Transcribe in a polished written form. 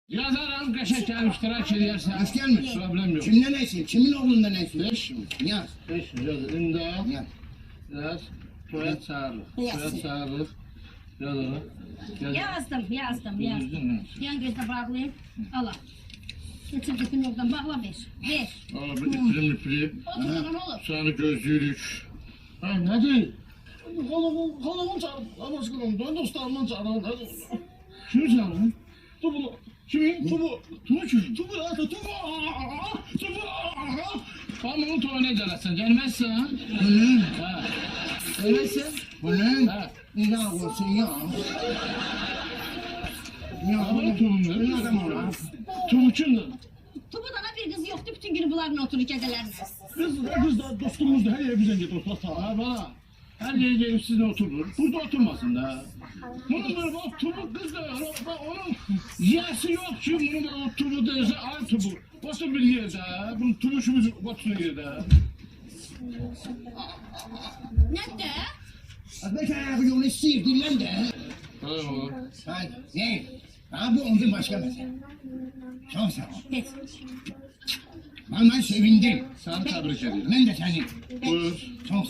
Yazarım, qəşəng iştirak edersen. Hoş gelmiş. Problem yok. Kimden neysin? Kimin oğlundan neysin? 5 mi? Yaz. 5 yazır. İmdat. Yaz. Yaz. Soyad çağırır. Yaz. Soyad çağırır. Yazır. Yazdım. Düzdün mü? Yan gözle bağlayayım. Allah. Getir gittim yoldan bağla ver. Ver. Aa, bir ipli. Oturun olur. Sana gözlüyük. Ha, nedir? Halamın çağırdı. Namaz kılın. Ben dostlarımdan çağırdı. Kimi çağırdın? Tubu. Kimin? Tubu. Tubu kim? Tubu. Tubu. Tubu. Tamam onu tuvalet edersen. Gelmezsen. Bunun. Ha. Gelmezsen. Bunun. Ha. İlah olsun ya. Ya Ama bunun. tuğum ne? Ne adam ola? Tuğum kimdir? Tubudana bir kız yoktu. Bütün günü bunlarla oturup gecelerine. Kız da dostumuzdu. Her yere bizden gidiyor. Ha bana. Her yere gelip sizinle oturur. Burada oturmasın da. Bunun böyle bak tubu kız da bak onun yiyesi yok ki bunun böyle o tubu derse ay tubu. Basın bir yerde. Bunun tubu şu bizim batın yerde. Ne de? Belki ayağı yolu istiyor dinlen de. Tamam. Ha, ne? Ha bu ondan başka mesele. Çok sağ ol. Hiç. Ben sevindim. Seni tebrik ederim. Ben de seni. Buyur. Çok sağ ol.